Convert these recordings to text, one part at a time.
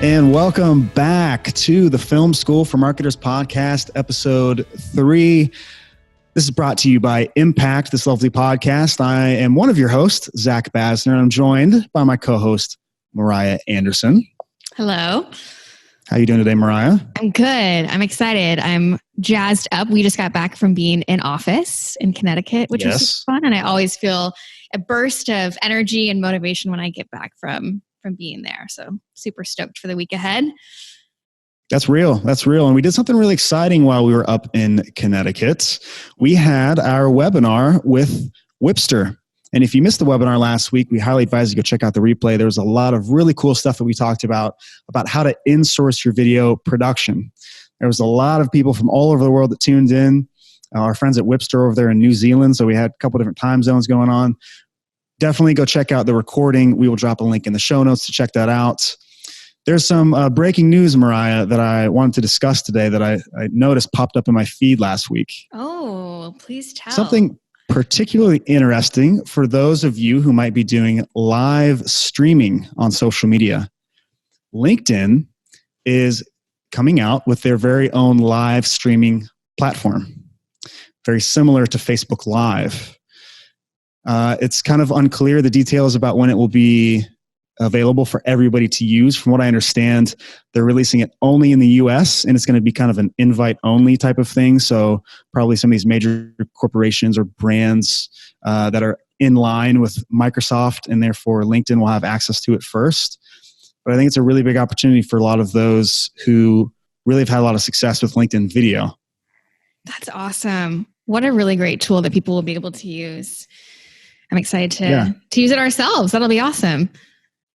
And welcome back to the Film School for Marketers podcast, episode 3. This is brought to you by Impact, this lovely podcast. I am one of your hosts, Zach Basner, and I'm joined by my co-host, Mariah Anderson. Hello. How you doing today, Mariah? I'm good. I'm excited. I'm jazzed up. We just got back from being in office in Connecticut, which was super fun. And I always feel a burst of energy and motivation when I get back from being there. So super stoked for the week ahead. That's real. And we did something really exciting while we were up in Connecticut. We had our webinar with Whipster. And if you missed the webinar last week, we highly advise you go check out the replay. There was a lot of really cool stuff that we talked about how to insource your video production. There was a lot of people from all over the world that tuned in. Our friends at Whipster over there in New Zealand. So we had a couple different time zones going on. Definitely go check out the recording. We will drop a link in the show notes to check that out. There's some breaking news, Mariah, that I wanted to discuss today that I noticed popped up in my feed last week. Oh, please tell. Something particularly interesting for those of you who might be doing live streaming on social media. LinkedIn is coming out with their very own live streaming platform, very similar to Facebook Live. It's kind of unclear the details about when it will be available for everybody to use. From what I understand, they're releasing it only in the US, and it's going to be kind of an invite-only type of thing. So probably some of these major corporations or brands that are in line with Microsoft, and therefore LinkedIn will have access to it first. But I think it's a really big opportunity for a lot of those who really have had a lot of success with LinkedIn video. That's awesome. What a really great tool that people will be able to use. I'm excited to use it ourselves. That'll be awesome.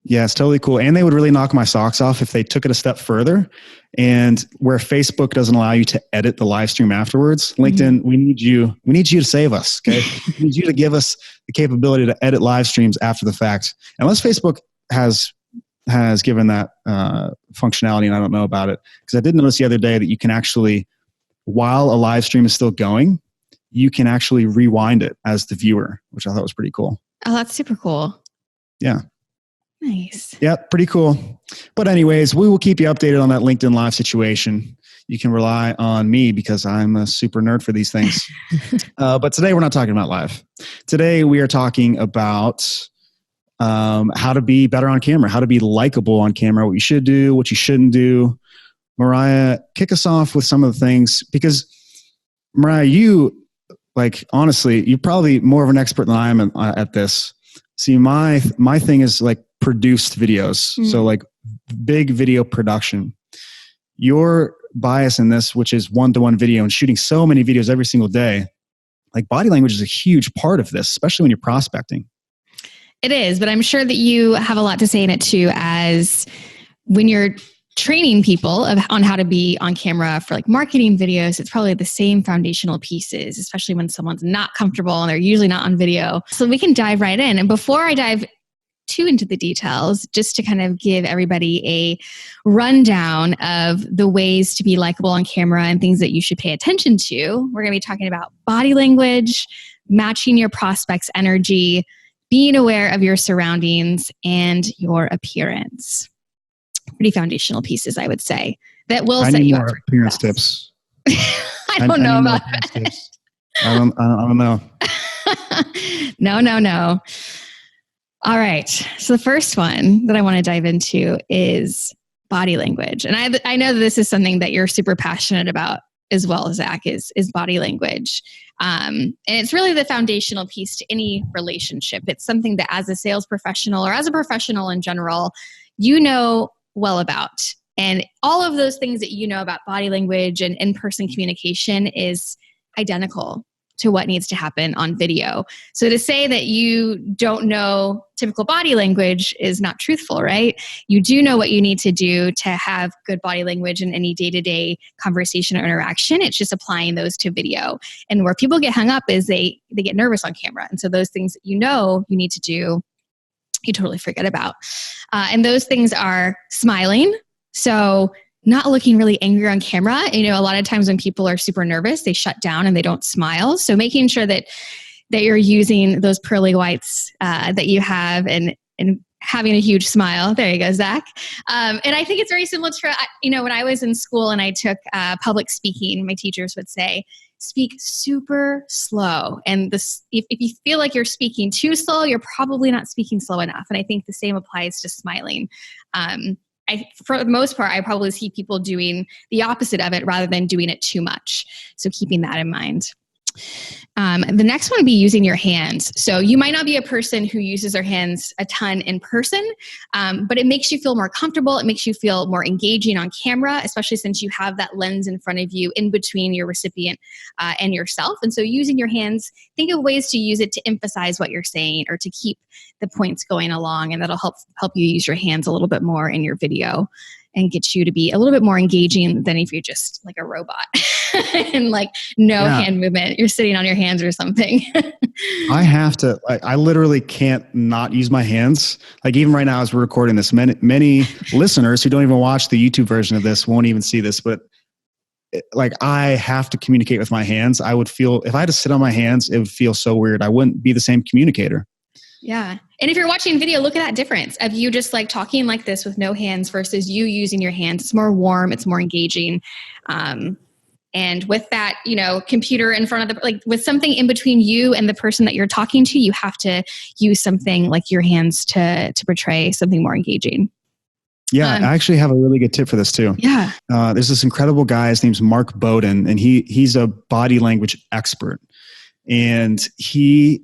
Yeah, it's totally cool. And they would really knock my socks off if they took it a step further. And where Facebook doesn't allow you to edit the live stream afterwards, LinkedIn, we need you to save us, okay? We need you to give us the capability to edit live streams after the fact. Unless Facebook has given that functionality, and I don't know about it. Because I did notice the other day that you can actually, while a live stream is still going, you can actually rewind it as the viewer, which I thought was pretty cool. Oh, that's super cool. Yeah. Nice. Yeah, pretty cool. But anyways, we will keep you updated on that LinkedIn Live situation. You can rely on me because I'm a super nerd for these things. But today we're not talking about live. Today we are talking about how to be better on camera, how to be likable on camera, what you should do, what you shouldn't do. Mariah, kick us off with some of the things, because Mariah, honestly, you're probably more of an expert than I am at this. See, my thing is like produced videos. So like big video production. Your bias in this, which is one-to-one video and shooting so many videos every single day, like body language is a huge part of this, especially when you're prospecting. It is, but I'm sure that you have a lot to say in it too, as when you're training people on how to be on camera for like marketing videos. It's probably the same foundational pieces, especially when someone's not comfortable and they're usually not on video. So we can dive right in. And before I dive too into the details, just to kind of give everybody a rundown of the ways to be likable on camera and things that you should pay attention to, we're going to be talking about body language, matching your prospect's energy, being aware of your surroundings, and your appearance. Pretty foundational pieces, I would say, that will set you up for appearance tips. I don't know about that. I don't know. No. All right. So the first one that I want to dive into is body language. And I know that this is something that you're super passionate about as well, Zach, is body language. And it's really the foundational piece to any relationship. It's something that as a sales professional or as a professional in general, you know well about. And all of those things that you know about body language and in-person communication is identical to what needs to happen on video. So to say that you don't know typical body language is not truthful, right? You do know what you need to do to have good body language in any day-to-day conversation or interaction. It's just applying those to video. And where people get hung up is they get nervous on camera. And so those things that you know you need to do, you totally forget about. And those things are smiling. So not looking really angry on camera. You know, a lot of times when people are super nervous, they shut down and they don't smile. So making sure that you're using those pearly whites that you have and having a huge smile. There you go, Zach. And I think it's very similar to, when I was in school and I took public speaking, my teachers would say, speak super slow. And if you feel like you're speaking too slow, you're probably not speaking slow enough. And I think the same applies to smiling. For the most part, I probably see people doing the opposite of it rather than doing it too much. So keeping that in mind. The next one would be using your hands. So you might not be a person who uses their hands a ton in person, but it makes you feel more comfortable. It makes you feel more engaging on camera, especially since you have that lens in front of you in between your recipient and yourself. And so using your hands, think of ways to use it to emphasize what you're saying or to keep the points going along. And that'll help you use your hands a little bit more in your video and get you to be a little bit more engaging than if you're just like a robot and like hand movement. You're sitting on your hands or something. I have to, I literally can't not use my hands. Like even right now as we're recording this, many listeners who don't even watch the YouTube version of this won't even see this, but like I have to communicate with my hands. I would feel, if I had to sit on my hands, it would feel so weird. I wouldn't be the same communicator. Yeah. And if you're watching video, look at that difference of you just like talking like this with no hands versus you using your hands. It's more warm. It's more engaging. And with that, computer in front of with something in between you and the person that you're talking to, you have to use something like your hands to portray something more engaging. Yeah, I actually have a really good tip for this too. Yeah. There's this incredible guy. His name's Mark Bowden, and he's a body language expert. And he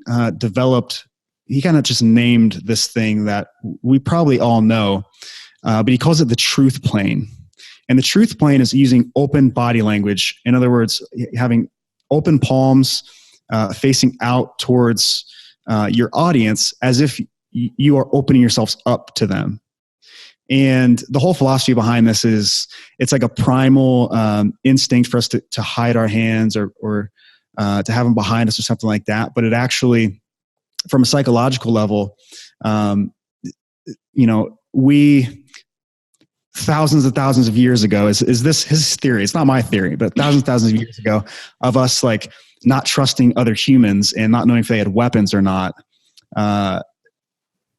he kind of just named this thing that we probably all know, but he calls it the truth plane. And the truth plane is using open body language. In other words, having open palms facing out towards your audience as if you are opening yourselves up to them. And the whole philosophy behind this is it's like a primal instinct for us to hide our hands or to have them behind us or something like that. But it actually, from a psychological level, we thousands and thousands of years ago is this his theory? It's not my theory, but thousands of years ago of us like not trusting other humans and not knowing if they had weapons or not.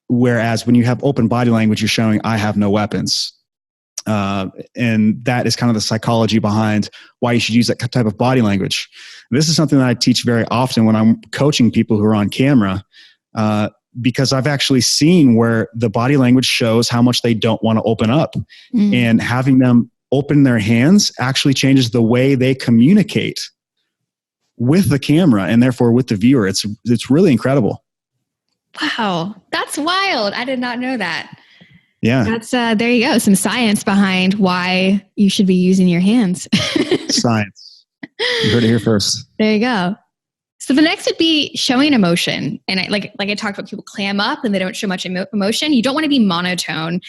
Whereas when you have open body language, you're showing I have no weapons. And that is kind of the psychology behind why you should use that type of body language. This is something that I teach very often when I'm coaching people who are on camera, because I've actually seen where the body language shows how much they don't want to open up. And having them open their hands actually changes the way they communicate with the camera and therefore with the viewer. It's really incredible. Wow. That's wild. I did not know that. Yeah. That's there you go. Some science behind why you should be using your hands. Science. You heard it here first. There you go. So the next would be showing emotion. And like I talked about, people clam up and they don't show much emotion. You don't want to be monotone.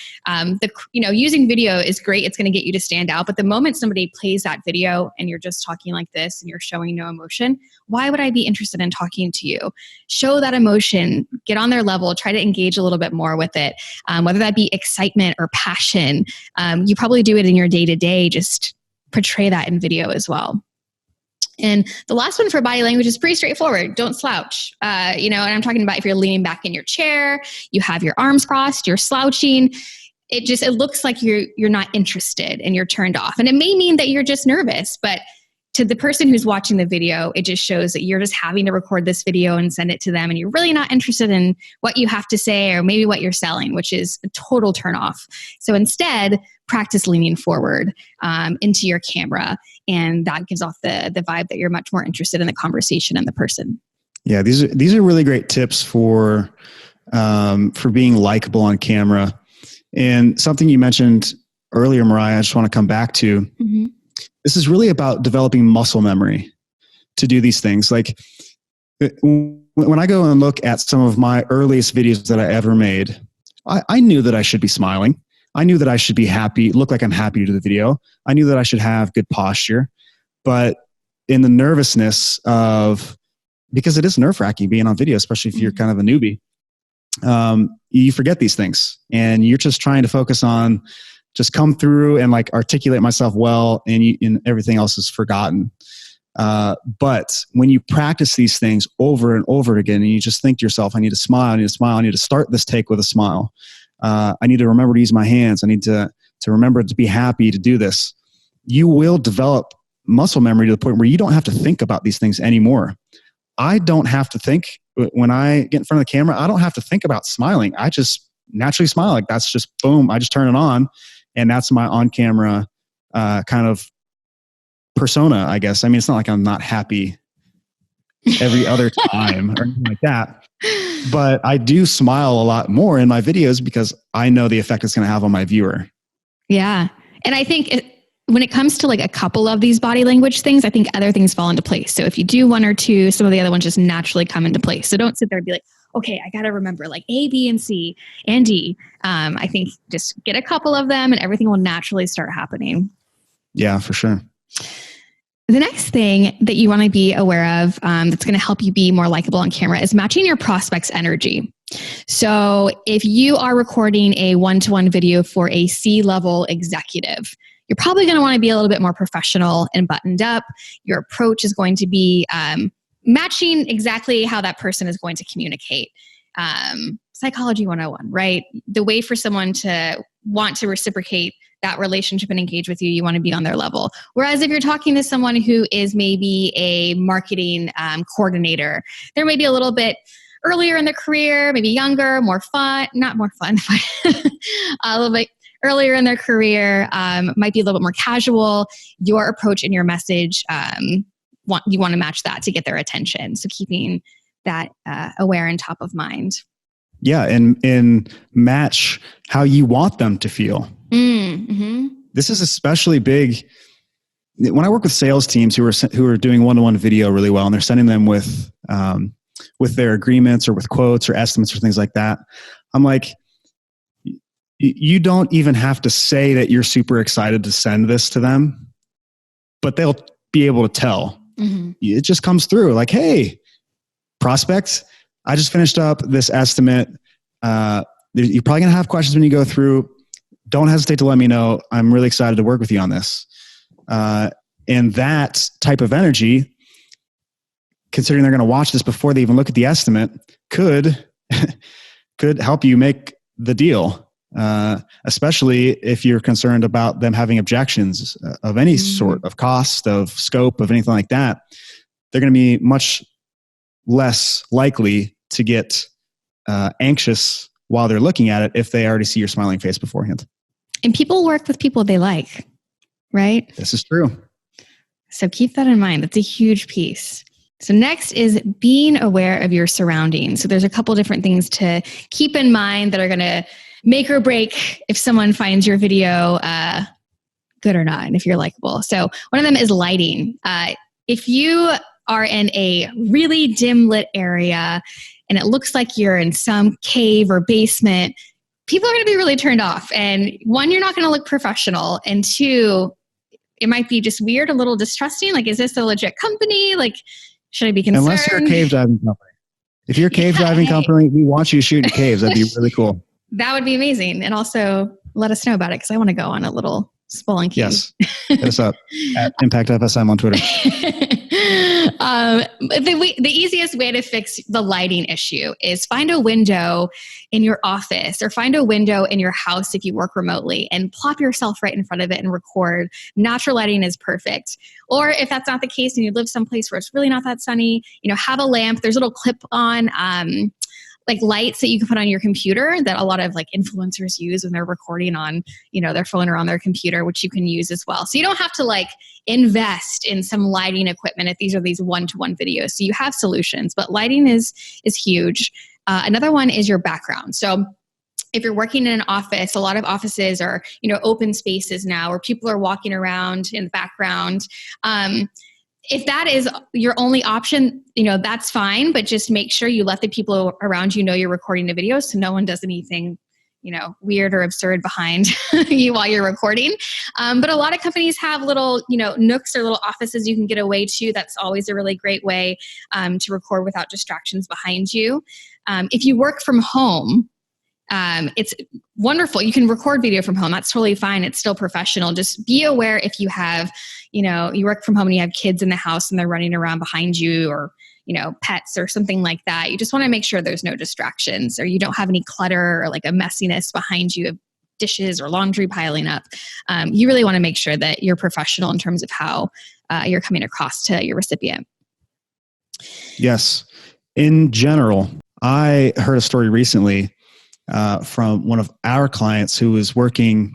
Using video is great. It's going to get you to stand out. But the moment somebody plays that video and you're just talking like this and you're showing no emotion, why would I be interested in talking to you? Show that emotion, get on their level, try to engage a little bit more with it. Whether that be excitement or passion, you probably do it in your day-to-day, just portray that in video as well. And the last one for body language is pretty straightforward. Don't slouch. And I'm talking about if you're leaning back in your chair, you have your arms crossed, you're slouching. It looks like you're not interested and you're turned off. And it may mean that you're just nervous, but to the person who's watching the video, it just shows that you're just having to record this video and send it to them. And you're really not interested in what you have to say or maybe what you're selling, which is a total turnoff. So instead, practice leaning forward into your camera. And that gives off the vibe that you're much more interested in the conversation and the person. Yeah, these are really great tips for being likable on camera. And something you mentioned earlier, Mariah, I just want to come back to. Mm-hmm. This is really about developing muscle memory to do these things. Like when I go and look at some of my earliest videos that I ever made, I knew that I should be smiling. I knew that I should be happy, look like I'm happy to do the video. I knew that I should have good posture. But in the nervousness because it is nerve-wracking being on video, especially if you're kind of a newbie, you forget these things. And you're just trying to focus on just come through and like articulate myself well, and everything else is forgotten. But when you practice these things over and over again, and you just think to yourself, I need to smile, I need to smile, I need to start this take with a smile. I need to remember to use my hands. I need to remember to be happy to do this. You will develop muscle memory to the point where you don't have to think about these things anymore. I don't have to think when I get in front of the camera. I don't have to think about smiling. I just naturally smile. Like that's just boom. I just turn it on, and that's my on-camera kind of persona, I guess. I mean, it's not like I'm not happy every other time or anything like that, but I do smile a lot more in my videos because I know the effect it's going to have on my viewer. Yeah. And I think when it comes to like a couple of these body language things, I think other things fall into place. So if you do one or two, some of the other ones just naturally come into place. So don't sit there and be like, okay, I got to remember like A, B, and C, and D. I think just get a couple of them and everything will naturally start happening. Yeah, for sure. The next thing that you want to be aware of that's going to help you be more likable on camera is matching your prospect's energy. So if you are recording a one-to-one video for a C-level executive, you're probably going to want to be a little bit more professional and buttoned up. Your approach is going to be matching exactly how that person is going to communicate. Psychology 101, right? The way for someone to want to reciprocate that relationship and engage with you, you want to be on their level. Whereas if you're talking to someone who is maybe a marketing coordinator, they're maybe a little bit earlier in their career, maybe younger, more fun, not more fun, but a little bit earlier in their career, might be a little bit more casual. Your approach and your message, you want to match that to get their attention. So keeping that aware and top of mind. Yeah, and match how you want them to feel. Mm-hmm. This is especially big when I work with sales teams who are doing one-to-one video really well, and they're sending them with their agreements or with quotes or estimates or things like that. I'm like, you don't even have to say that you're super excited to send this to them, but they'll be able to tell. Mm-hmm. It just comes through like, hey, prospects, I just finished up this estimate. You're probably going to have questions when you go through. Don't hesitate to let me know. I'm really excited to work with you on this. And that type of energy, considering they're going to watch this before they even look at the estimate, could help you make the deal. Especially if you're concerned about them having objections of any sort of cost, of scope, of anything like that. They're going to be much less likely to get anxious while they're looking at it if they already see your smiling face beforehand. And people work with people they like, right? This is true. So keep that in mind. That's a huge piece. So next is being aware of your surroundings. So there's a couple different things to keep in mind that are going to make or break if someone finds your video good or not, and if you're likable. So one of them is lighting. If you are in a really dim lit area and it looks like you're in some cave or basement, people are going to be really turned off. And one, you're not going to look professional. And two, it might be just weird, a little distrusting. Like, is this a legit company? Like, should I be concerned? Unless you're a cave diving company. If you're a cave diving company, we want you to shoot in caves. That'd be really cool. That would be amazing. And also let us know about it because I want to go on a little spelunky. Yes. Hit us up at Impact FSM on Twitter. The easiest way to fix the lighting issue is find a window in your office or find a window in your house if you work remotely and plop yourself right in front of it and record. Natural lighting is perfect. Or if that's not the case and you live someplace where it's really not that sunny, have a lamp. There's a little clip-on like lights that you can put on your computer that a lot of like influencers use when they're recording on, their phone or on their computer, which you can use as well. So you don't have to like invest in some lighting equipment if these are these one-to-one videos. So you have solutions, but lighting is huge. Another one is your background. So if you're working in an office, a lot of offices are, open spaces now where people are walking around in the background. If that is your only option, that's fine, but just make sure you let the people around you know you're recording the video so no one does anything, weird or absurd behind you while you're recording. But a lot of companies have little, nooks or little offices you can get away to. That's always a really great way to record without distractions behind you. If you work from home, it's wonderful. You can record video from home. That's totally fine. It's still professional. Just be aware if you have, you work from home and you have kids in the house and they're running around behind you or, pets or something like that, you just want to make sure there's no distractions or you don't have any clutter or like a messiness behind you of dishes or laundry piling up. You really want to make sure that you're professional in terms of how you're coming across to your recipient. Yes. In general, I heard a story recently from one of our clients who was working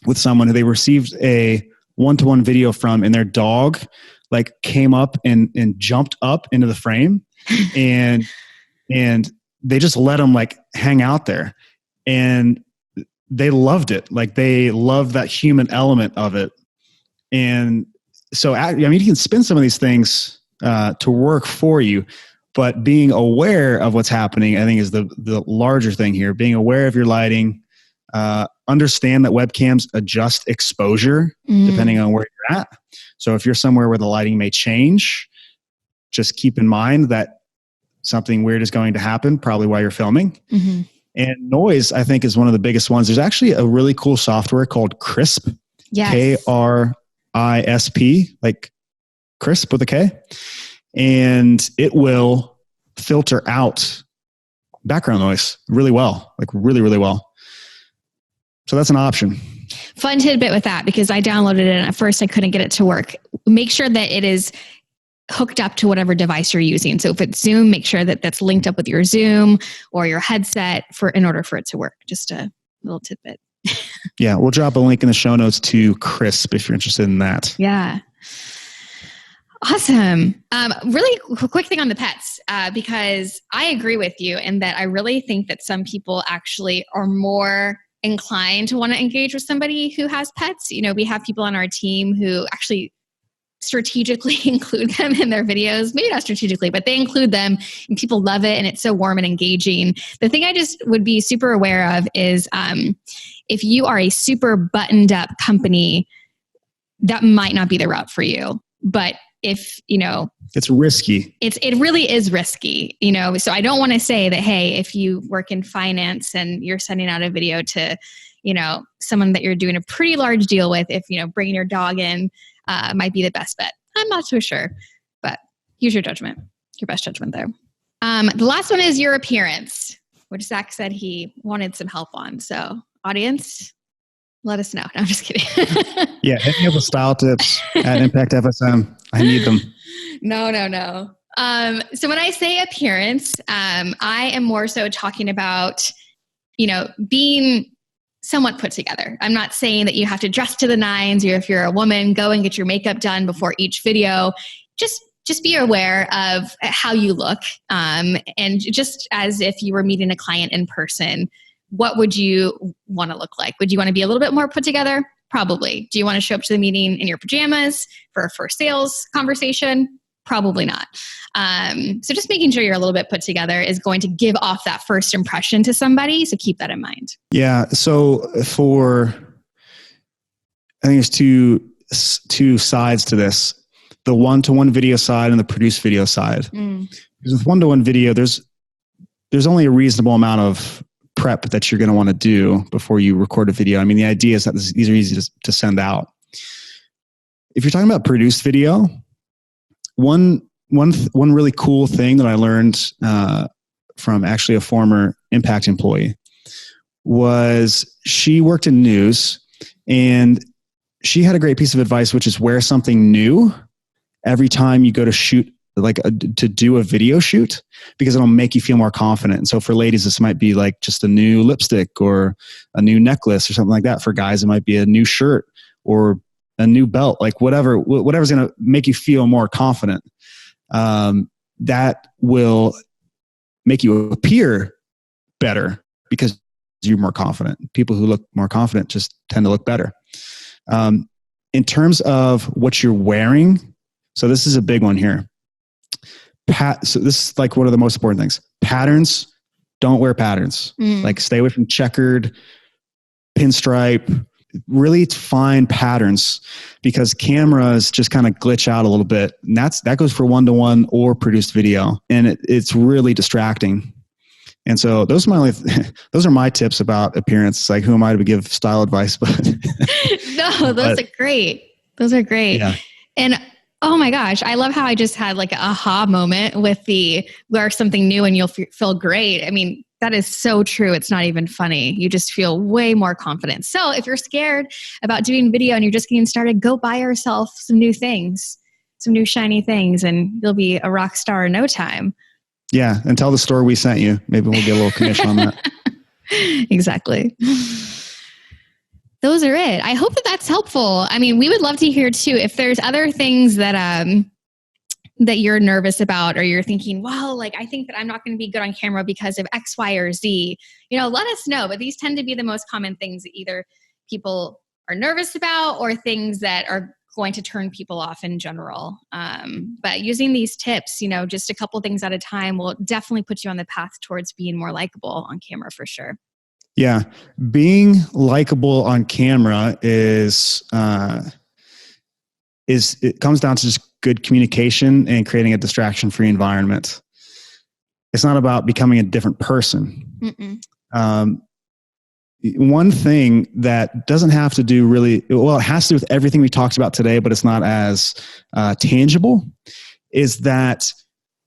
with someone who they received a one-to-one video from, and their dog like came up and jumped up into the frame and they just let him like hang out there, and they loved it. Like they loved that human element of it. And so, I mean, you can spin some of these things to work for you, but being aware of what's happening, I think, is the larger thing here. Being aware of your lighting, understand that webcams adjust exposure depending on where you're at. So if you're somewhere where the lighting may change, just keep in mind that something weird is going to happen, probably while you're filming. Mm-hmm. And noise, I think, is one of the biggest ones. There's actually a really cool software called Krisp, yes. KRISP, like crisp with a K. And it will filter out background noise really well, like really, really well. So that's an option. Fun tidbit with that, because I downloaded it and at first I couldn't get it to work. Make sure that it is hooked up to whatever device you're using. So if it's Zoom, make sure that that's linked up with your Zoom or your headset in order for it to work. Just a little tidbit. Yeah, we'll drop a link in the show notes to Krisp if you're interested in that. Yeah. Awesome. Really quick thing on the pets, because I agree with you in that I really think that some people actually are more inclined to want to engage with somebody who has pets. We have people on our team who actually strategically include them in their videos. Maybe not strategically, but they include them and people love it and it's so warm and engaging. The thing I just would be super aware of is if you are a super buttoned up company, that might not be the route for you. But if, it's risky. It really is risky, so I don't want to say that, hey, if you work in finance and you're sending out a video to, someone that you're doing a pretty large deal with, if, bringing your dog in might be the best bet. I'm not so sure, but use your judgment, your best judgment there. The last one is your appearance, which Zach said he wanted some help on. So audience, let us know. No, I'm just kidding. Yeah, hit me up with style tips at Impact FSM. I need them. No. So when I say appearance, I am more so talking about, being somewhat put together. I'm not saying that you have to dress to the nines, or if you're a woman, go and get your makeup done before each video. Just be aware of how you look. And just as if you were meeting a client in person, what would you want to look like? Would you want to be a little bit more put together? Probably. Do you want to show up to the meeting in your pajamas for a first sales conversation? Probably not. So just making sure you're a little bit put together is going to give off that first impression to somebody. So keep that in mind. Yeah. So I think there's two sides to this: the one-to-one video side and the produced video side. Because with one-to-one video, there's only a reasonable amount of prep that you're going to want to do before you record a video. I mean, the idea is that these are easy to send out. If you're talking about produced video, one really cool thing that I learned from actually a former Impact employee was she worked in news, and she had a great piece of advice, which is wear something new every time you go to shoot, to do a video shoot, because it'll make you feel more confident. And so for ladies, this might be like just a new lipstick or a new necklace or something like that. For guys, it might be a new shirt or a new belt, like whatever's going to make you feel more confident. That will make you appear better because you're more confident. People who look more confident just tend to look better. In terms of what you're wearing, so this is a big one here. So this is like one of the most important things. Patterns, don't wear patterns. Like stay away from checkered, pinstripe, really find patterns, because cameras just kind of glitch out a little bit. And that goes for one-to-one or produced video. And it's really distracting. And so those are my tips about appearance. Like, who am I to give style advice? But no, those are great. Those are great. Yeah. And Oh my gosh. I love how I just had like an aha moment with the wear something new and you'll feel great. I mean, that is so true. It's not even funny. You just feel way more confident. So if you're scared about doing video and you're just getting started, go buy yourself some new things, some new shiny things, and you'll be a rock star in no time. Yeah. And tell the store we sent you. Maybe we'll get a little commission on that. Exactly. Those are it. I hope that that's helpful. I mean, we would love to hear too, if there's other things that, that you're nervous about, or you're thinking, well, like, I think that I'm not going to be good on camera because of X, Y, or Z, let us know. But these tend to be the most common things that either people are nervous about or things that are going to turn people off in general. But using these tips, just a couple things at a time will definitely put you on the path towards being more likable on camera for sure. Yeah. Being likable on camera is it comes down to just good communication and creating a distraction-free environment. It's not about becoming a different person. One thing that doesn't have to do it has to do with everything we talked about today, but it's not as tangible, is that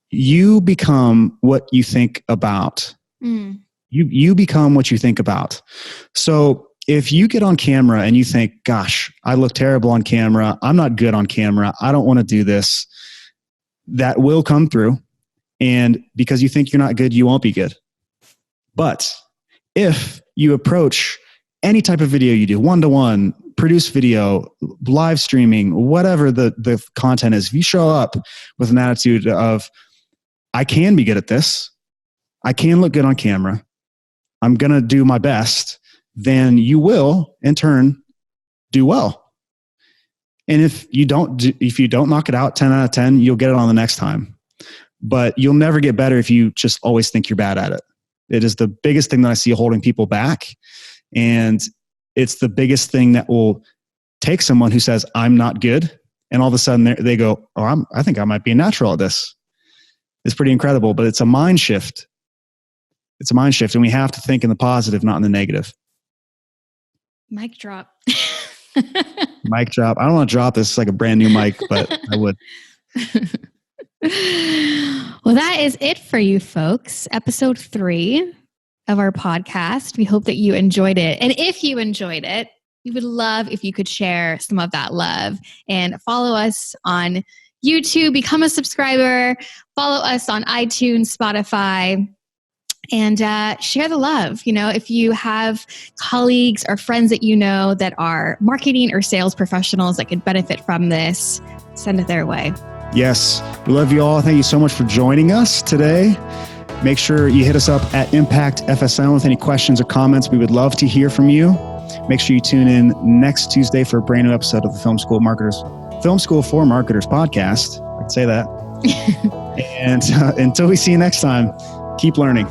you become what you think about. You become what you think about. So if you get on camera and you think, gosh, I look terrible on camera, I'm not good on camera, I don't want to do this, that will come through. And because you think you're not good, you won't be good. But if you approach any type of video you do, one-to-one, produce video, live streaming, whatever the content is, if you show up with an attitude of, I can be good at this, I can look good on camera, I'm going to do my best, then you will, in turn, do well. And if you don't knock it out 10 out of 10, you'll get it on the next time. But you'll never get better if you just always think you're bad at it. It is the biggest thing that I see holding people back. And it's the biggest thing that will take someone who says, I'm not good. And all of a sudden they go, oh, I think I might be a natural at this. It's pretty incredible, but it's a mind shift. It's a mind shift, and we have to think in the positive, not in the negative. Mic drop. Mic drop. I don't want to drop this like a brand new mic, but I would. Well, that is it for you folks. Episode 3 of our podcast. We hope that you enjoyed it. And if you enjoyed it, we would love if you could share some of that love and follow us on YouTube, become a subscriber, follow us on iTunes, Spotify, and share the love. If you have colleagues or friends that that are marketing or sales professionals that could benefit from this, send it their way. Yes. We love you all. Thank you so much for joining us today. Make sure you hit us up at Impact FSM with any questions or comments. We would love to hear from you. Make sure you tune in next Tuesday for a brand new episode of the Film School for Marketers podcast. I could say that. And until we see you next time, keep learning.